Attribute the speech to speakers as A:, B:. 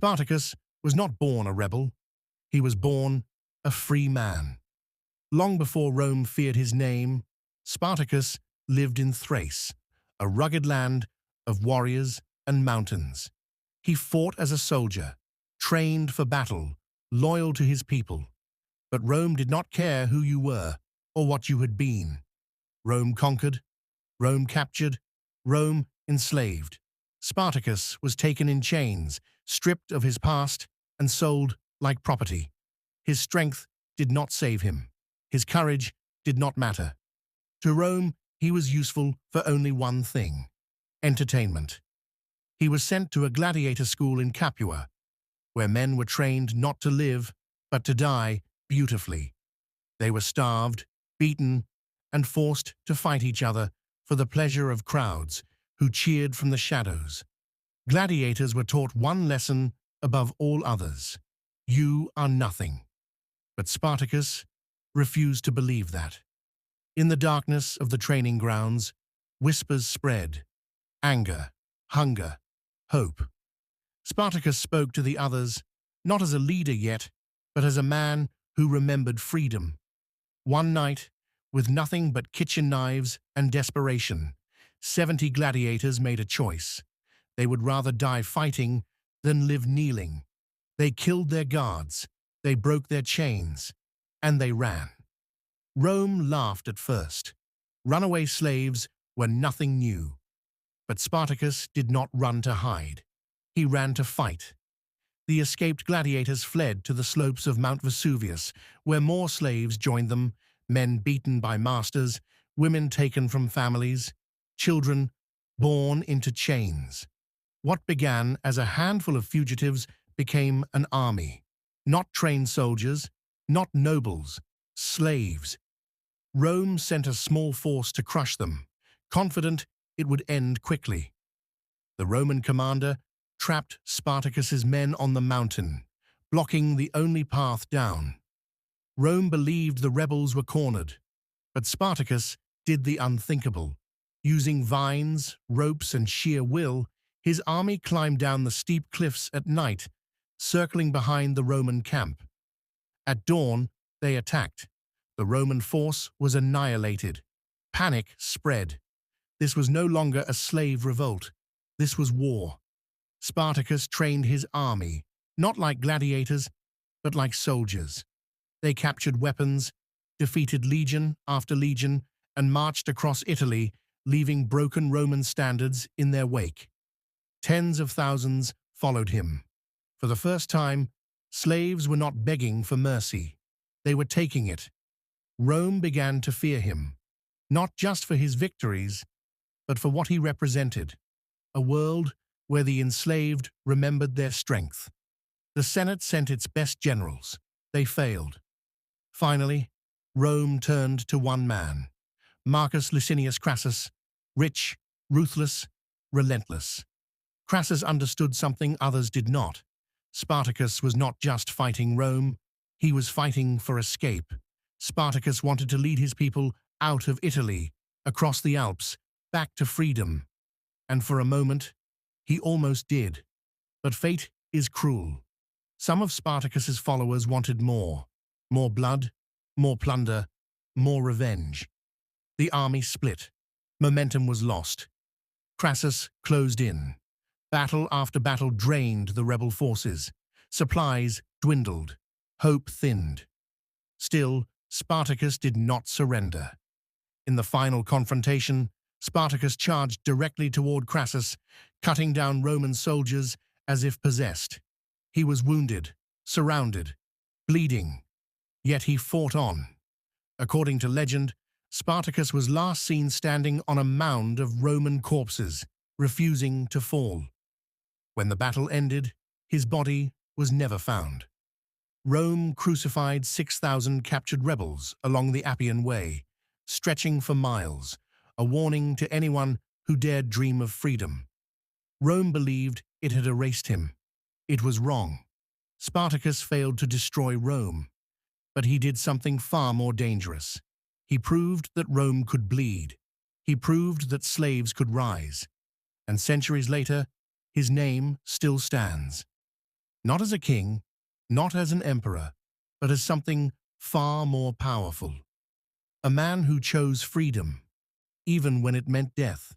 A: Spartacus was not born a rebel. He was born a free man. Long before Rome feared his name, Spartacus lived in Thrace, a rugged land of warriors and mountains. He fought as a soldier, trained for battle, loyal to his people. But Rome did not care who you were or what you had been. Rome conquered, Rome captured, Rome enslaved. Spartacus was taken in chains, stripped of his past, and sold like property. His strength did not save him. His courage did not matter. To Rome, he was useful for only one thing: entertainment. He was sent to a gladiator school in Capua, where men were trained not to live, but to die beautifully. They were starved, beaten, and forced to fight each other for the pleasure of crowds who cheered from the shadows. Gladiators were taught one lesson above all others: you are nothing. But Spartacus refused to believe that. In the darkness of the training grounds, whispers spread: anger, hunger, hope. Spartacus spoke to the others, not as a leader yet, but as a man who remembered freedom. One night, with nothing but kitchen knives and desperation, 70 gladiators made a choice. They would rather die fighting than live kneeling. They killed their guards, they broke their chains, and they ran. Rome laughed at first. Runaway slaves were nothing new. But Spartacus did not run to hide. He ran to fight. The escaped gladiators fled to the slopes of Mount Vesuvius, where more slaves joined them, men beaten by masters, women taken from families, children born into chains. What began as a handful of fugitives became an army. Not trained soldiers, not nobles, slaves. Rome sent a small force to crush them, confident it would end quickly. The Roman commander trapped Spartacus's men on the mountain, blocking the only path down. Rome believed the rebels were cornered, but Spartacus did the unthinkable. Using vines, ropes, and sheer will, his army climbed down the steep cliffs at night, circling behind the Roman camp. At dawn, they attacked. The Roman force was annihilated. Panic spread. This was no longer a slave revolt. This was war. Spartacus trained his army, not like gladiators, but like soldiers. They captured weapons, defeated legion after legion, and marched across Italy, leaving broken Roman standards in their wake. Tens of thousands followed him. For the first time, slaves were not begging for mercy. They were taking it. Rome began to fear him, not just for his victories, but for what he represented: a world where the enslaved remembered their strength. The Senate sent its best generals. They failed. Finally, Rome turned to one man: Marcus Licinius Crassus, rich, ruthless, relentless. Crassus understood something others did not. Spartacus was not just fighting Rome, he was fighting for escape. Spartacus wanted to lead his people out of Italy, across the Alps, back to freedom. And for a moment, he almost did. But fate is cruel. Some of Spartacus's followers wanted more blood, more plunder, more revenge. The army split. Momentum was lost. Crassus closed in. Battle after battle drained the rebel forces. Supplies dwindled. Hope thinned. Still, Spartacus did not surrender. In the final confrontation, Spartacus charged directly toward Crassus, cutting down Roman soldiers as if possessed. He was wounded, surrounded, bleeding, yet he fought on. According to legend, Spartacus was last seen standing on a mound of Roman corpses, refusing to fall. When the battle ended, his body was never found. Rome crucified 6,000 captured rebels along the Appian Way, stretching for miles, a warning to anyone who dared dream of freedom. Rome believed it had erased him. It was wrong. Spartacus failed to destroy Rome, but he did something far more dangerous. He proved that Rome could bleed. He proved that slaves could rise. And centuries later, his name still stands. Not as a king, not as an emperor, but as something far more powerful. A man who chose freedom, even when it meant death.